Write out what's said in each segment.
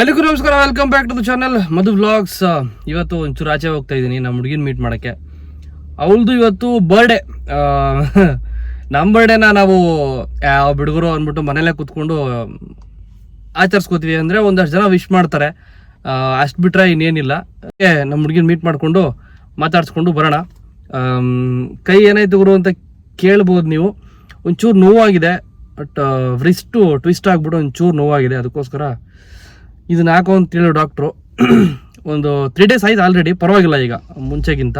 ಎಲ್ಲರಿಗೂ ನಮಸ್ಕಾರ, welcome back to the channel Madhu vlogs. ಇವತ್ತು ಒಂಚೂರು ಆಚೆ ಹೋಗ್ತಾ ಇದ್ದೀನಿ ನಮ್ಮ ಹುಡುಗಿನ ಮೀಟ್ ಮಾಡೋಕ್ಕೆ. ಅವಳದು ಇವತ್ತು ಬರ್ಡೇ. ನಮ್ಮ ಬರ್ಡೇನ ನಾವು ಬಿಡುಗರು ಅಂದ್ಬಿಟ್ಟು ಮನೇಲೆ ಕೂತ್ಕೊಂಡು ಆಚರಿಸ್ಕೋತೀವಿ. ಅಂದರೆ ಒಂದಷ್ಟು ಜನ ವಿಶ್ ಮಾಡ್ತಾರೆ, ಅಷ್ಟು ಬಿಟ್ರೆ ಇನ್ನೇನಿಲ್ಲ. ನಮ್ಮ ಹುಡುಗಿನ ಮೀಟ್ ಮಾಡಿಕೊಂಡು ಮಾತಾಡಿಸ್ಕೊಂಡು ಬರೋಣ. ಕೈ ಏನಾಯ್ತು ಗುರು ಅಂತ ಕೇಳ್ಬೋದು ನೀವು. ಒಂಚೂರು ನೋವಾಗಿದೆ, ಬಟ್ ವ್ರಿಸ್ಟು ಟ್ವಿಸ್ಟ್ ಆಗಿಬಿಟ್ಟು ಒಂಚೂರು ನೋವಾಗಿದೆ. ಅದಕ್ಕೋಸ್ಕರ ಇದನ್ನ ಹಾಕೋ ಅಂತೇಳಿ ಡಾಕ್ಟ್ರು. ಒಂದು 3 days ಆಯ್ತು ಆಲ್ರೆಡಿ, ಪರವಾಗಿಲ್ಲ ಈಗ ಮುಂಚೆಗಿಂತ.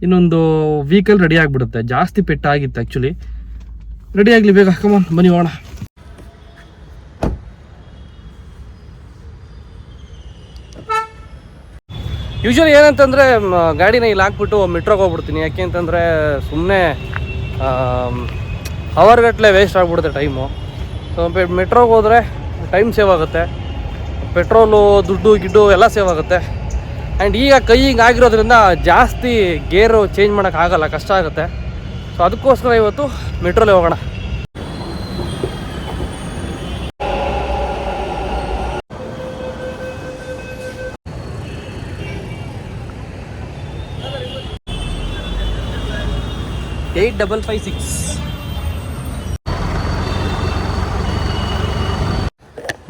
ಇನ್ನೊಂದು ವೀಕಲ್ಲಿ ರೆಡಿ ಆಗಿಬಿಡುತ್ತೆ. ಜಾಸ್ತಿ ಪೆಟ್ಟಾಗಿತ್ತು ಆ್ಯಕ್ಚುಲಿ. ರೆಡಿ ಆಗಲಿ ಬೇಗ, ಕಮಾನ್ ಬನ್ನಿ ಹೋಗೋಣ. ಯೂಶ್ವಲಿ ಏನಂತಂದರೆ ಗಾಡಿನ ಇಲ್ಲಿ ಹಾಕ್ಬಿಟ್ಟು ಮೆಟ್ರೋಗೆ ಹೋಗ್ಬಿಡ್ತೀನಿ. ಯಾಕೆ ಅಂತಂದರೆ ಸುಮ್ಮನೆ ಅವರ್ಗಟ್ಟಲೆ ವೇಸ್ಟ್ ಆಗಿಬಿಡುತ್ತೆ ಟೈಮು. ಸೊ ಮೆಟ್ರೋಗೆ ಹೋದರೆ ಟೈಮ್ ಸೇವ್ ಆಗುತ್ತೆ, ಪೆಟ್ರೋಲು ದುಡ್ಡು ಗಿಡ್ಡು ಎಲ್ಲ ಸೇವ್ ಆಗುತ್ತೆ. ಆ್ಯಂಡ್ ಈಗ ಕೈ ಹಿಂಗೆ ಆಗಿರೋದ್ರಿಂದ ಜಾಸ್ತಿ ಗೇರು ಚೇಂಜ್ ಮಾಡೋಕ್ಕಾಗಲ್ಲ, ಕಷ್ಟ ಆಗುತ್ತೆ. ಸೊ ಅದಕ್ಕೋಸ್ಕರ ಇವತ್ತು ಮೆಟ್ರೋಲೇ ಹೋಗೋಣ. $8556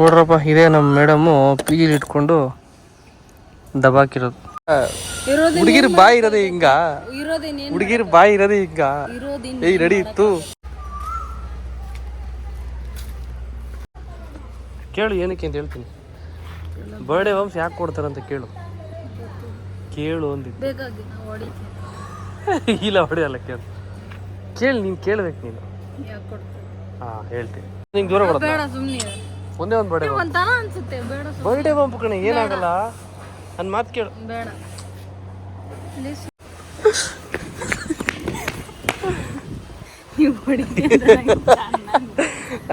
ನೋಡ್ರಪ್ಪ, ಇದೇ ನಮ್ಮ ಮೇಡಮ್ಮು ಪೀಲ್ ಇಟ್ಕೊಂಡು ದಬಾಕಿರೋದು. ಹುಡುಗಿರ್ ಬಾಯಿ ಇರೋದೇ ಹಿಂಗ, ಹುಡುಗಿರ್ ಬಾಯಿ ಇರೋದೇ ಹಿಂಗ. ಏಯ್ ರೆಡಿ ಇತ್ತು. ಕೇಳು ಏನಕ್ಕೆ ಅಂತ ಹೇಳ್ತೀನಿ. ಬರ್ಡೇ ವಂಶ ಯಾಕೆ ಕೊಡ್ತಾರಂತ ಕೇಳು. ಕೇಳು ಅಂದಿದ್ದು ಇಲ್ಲ, ಹೊಡೆಯಲ್ಲ. ಕೇಳಿ ನೀನು ಕೇಳ್ಬೇಕು ನೀನು. ಹಾಂ ಹೇಳ್ತೀನಿ. ನಿಂಗೆ ದೂರ ಕೊಡೋದು ಒಂದೇ ಒಂದು ಬರ್ಡೇ ಬಂಪು ಕಣೆ, ಏನಾಗಲ್ಲ. ನನ್ನ ಮಾತು ಕೇಳು.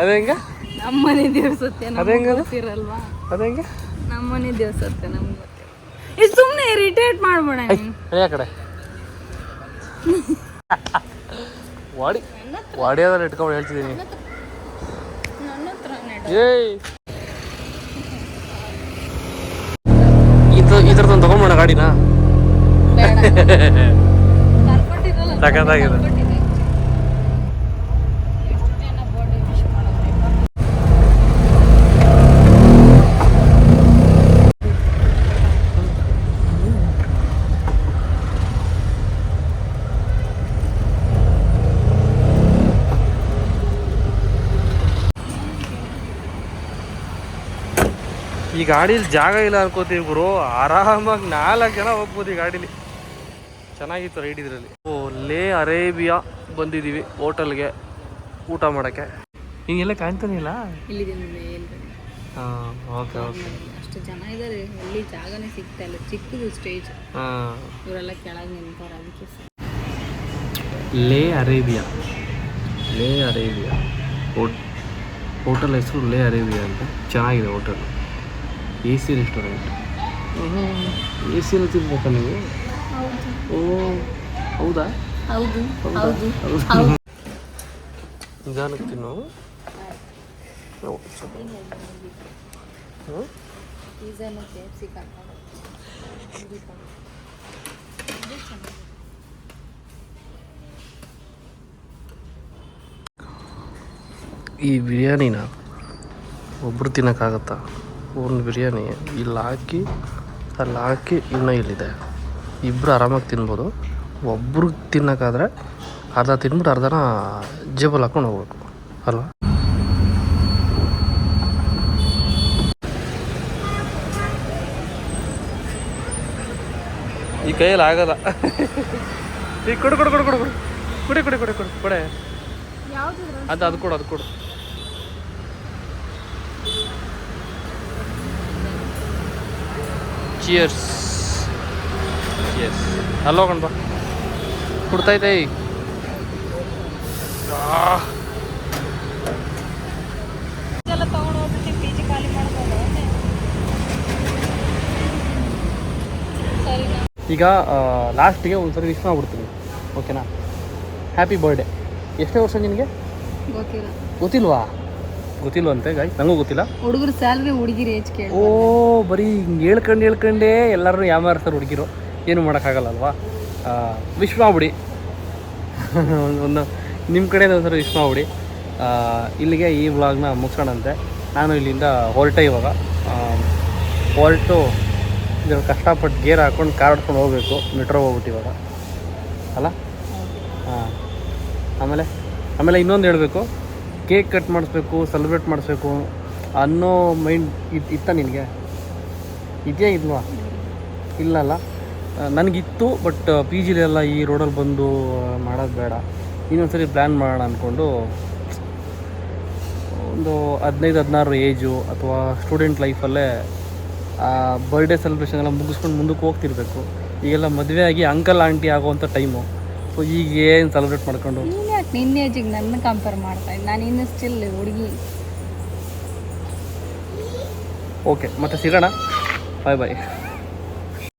ಅದೇಂಗ ನಮ್ಮನೆ ದೇವಸತ್ತೆ ಅದೇಂಗಲ್ವಾ, ಅದೇಂಗ ನಮ್ಮನೆ ದೇವಸತ್ತೆ ನಮ್ಗೆ ಸುಮ್ಮನೆ ಇರಿಟೇಟ್ ಮಾಡ್ಬೇಡ. ಆ ಕಡೆ ವಾಡಿಯಾದಲ್ಲಿ ಇಟ್ಕೊಂಡು ಹೇಳ್ತಿದ್ದೀನಿ. ಏಯ್ ಈ ಥರದೊಂದು ತಗೊಂಬೋಣ ಗಾಡಿನ. ಸಖತ್ತಾಗಿದೆ. ಈ ಗಾಡೀಲಿ ಜಾಗ ಇಲ್ಲ ಅನ್ಕೋತೀವಿ ಗುರು. ಆರಾಮಾಗಿ 4 ಜನ ಹೋಗ್ಬೋದು ಈ ಗಾಡೀಲಿ. ಚೆನ್ನಾಗಿತ್ತು ರೈಡ್ ಇದರಲ್ಲಿ. ಲೇ ಅರೇಬಿಯಾ ಬಂದಿದ್ದೀವಿ ಹೋಟೆಲ್ಗೆ ಊಟ ಮಾಡೋಕ್ಕೆ. ಹಿಂಗೆಲ್ಲ ಕಾಣ್ತಾನೆ ಇಲ್ಲ. ಹಾಂ ಓಕೆ ಓಕೆ. ಅಷ್ಟು ಜನ ಇದ್ದಾರೆ, ಎಲ್ಲಿ ಜಾಗನೇ ಸಿಗ್ತಾ ಇಲ್ಲ. ಚಿಕ್ಕದು ಸ್ಟೇಜ್, ಇವರೆಲ್ಲ ಕೆಳಗೆ ನಿಂತಾರೆ. ಅದಕ್ಕೆ ಲೇ ಅರೇಬಿಯಾ, ಲೇ ಅರೇಬಿಯಾ ಹೋಟೆಲ್ ಹೆಸರು ಲೇ ಅರೇಬಿಯಾ ಅಂತ. ಚೆನ್ನಾಗಿದೆ ಹೋಟೆಲ್. AC restaurant. AC ಎಲ್ಲ ತಿನ್ಬೇಕಾ ನೀವು? ಓ ಹೌದಾ? ಹೌದು ಹೌದು. ನಿಧಾನಕ್ಕೆ ತಿನ್ನು. ಈ ಬಿರಿಯಾನಿನ ಒಬ್ಬರು ತಿನ್ನೋಕ್ಕಾಗತ್ತಾ? ಒಂದು ಬಿರಿಯಾನಿ ಇಲ್ಲಿ ಹಾಕಿ ಅಲ್ಲಿ ಹಾಕಿ ಇನ್ನೂ ಇಲ್ಲಿದೆ. ಇಬ್ಬರು ಆರಾಮಾಗಿ ತಿನ್ಬೋದು. ಒಬ್ಬರು ತಿನ್ನೋಕ್ಕಾದ್ರೆ ಅರ್ಧ ತಿನ್ಬಿಟ್ಟು ಅರ್ಧನ ಜೇಬಲ್ಲಿ ಹಾಕ್ಕೊಂಡು ಹೋಗ್ಬೇಕು ಅಲ್ವಾ? ಈ ಕೈಯಲ್ಲಿ ಆಗಲ್ಲ. ಈಗ ಕೊಡು ಕೊಡು ಕೊಡು ಕೊಡು ಕೊಡು ಕೊಡಿ ಕೊಡಿ ಕೊಡಿ ಕೊಡಿ ಕೊಡೆ. ಅದು ಕೊಡು, ಅದು ಕೊಡು. ಚಿಯರ್ಸ್. ಅಲ್ಲೋ ಕಣ್ ಬಾ, ಕೊಡ್ತೈತೆ. ಈಗ ಲಾಸ್ಟಿಗೆ ಒಂದ್ಸರಿ ವಿಶ್ ಮಾಡ್ಬಿಡ್ತೀನಿ, ಓಕೆನಾ? Happy birthday. ಎಷ್ಟನೇ ವರ್ಷ ನಿನಗೆ? ಗೊತ್ತಿಲ್ಲ. ಗೊತ್ತಿಲ್ವಾ? ಗೊತ್ತಿಲ್ವಂತೆ ಗಾಯ್, ನನಗೂ ಗೊತ್ತಿಲ್ಲ. ಹುಡುಗರು ಸ್ಯಾಲ್ರಿ ಹುಡುಗಿರು ಏಜ್ ಕೇಳಿ ಓ ಬರೀ ಹಿಂಗೆ ಹೇಳ್ಕೊಂಡೇ ಎಲ್ಲರೂ ಯಾಮಾರ್ಸ್ತಾರೆ ಹುಡುಗಿರು, ಏನು ಮಾಡೋಕ್ಕಾಗಲ್ಲಲ್ವಾ. ವಿಶ್ ಮಾಡ್ಬಿಡಿ ಒಂದು ನಿಮ್ಮ ಕಡೆಯಿಂದ ಒಂದ್ಸರಿ ವಿಶ್ ಮಾಡ್ಬಿಡಿ. ಇಲ್ಲಿಗೆ ಈ ವ್ಲಾಗ್ನ ಮುಗಿಸೋಣಂತೆ. ನಾನು ಇಲ್ಲಿಂದ ಹೊರಟೆ ಇವಾಗ. ಹೊರಟು ಇದನ್ನು ಕಷ್ಟಪಟ್ಟು ಗೇರ್ ಹಾಕ್ಕೊಂಡು ಕಾರ್ ಆಡ್ಕೊಂಡು ಹೋಗಬೇಕು. ಮೆಟ್ರೋ ಹೋಗ್ಬಿಟ್ಟು ಇವಾಗ ಅಲ್ಲ. ಹಾಂ, ಆಮೇಲೆ ಇನ್ನೊಂದು ಹೇಳಬೇಕು, ಕೇಕ್ ಕಟ್ ಮಾಡಿಸ್ಬೇಕು, ಸೆಲೆಬ್ರೇಟ್ ಮಾಡಿಸ್ಬೇಕು ಅನ್ನೋ ಮೈಂಡ್ ಇತ್ತ ನಿನಗೆ? ಇದೆಯಾ ಇಲ್ವಾ? ಇಲ್ಲಲ್ಲ, ನನಗಿತ್ತು. ಬಟ್ ಪಿ ಜಿಲೆಲ್ಲ ಈ ರೋಡಲ್ಲಿ ಬಂದು ಮಾಡೋದು ಬೇಡ, ಇನ್ನೊಂದ್ಸರಿ ಪ್ಲ್ಯಾನ್ ಮಾಡೋಣ ಅಂದ್ಕೊಂಡು ಒಂದು 15-16 ಏಜು ಅಥವಾ ಸ್ಟೂಡೆಂಟ್ ಲೈಫಲ್ಲೇ ಬರ್ಡೇ ಸೆಲೆಬ್ರೇಷನ್ ಎಲ್ಲ ಮುಗಿಸ್ಕೊಂಡು ಮುಂದಕ್ಕೆ ಹೋಗ್ತಿರ್ಬೇಕು. ಈಗೆಲ್ಲ ಮದುವೆ ಆಗಿ ಅಂಕಲ್ ಆಂಟಿ ಆಗೋವಂಥ ಟೈಮು. ಸೊ ಈಗ ಏನು ಸೆಲೆಬ್ರೇಟ್ ಮಾಡ್ಕೊಂಡು ನಿನ್ನ ಏಜಿಗೆ ನನ್ನ ಕಂಪೇರ್ ಮಾಡ್ತಾ ಇದ್ದೆ, ನಾನು ಇನ್ನೂ ಸ್ಟಿಲ್ ಹುಡುಗಿ. ಓಕೆ, ಮತ್ತೆ ಸಿಗೋಣ. ಬಾಯ್ ಬಾಯ್.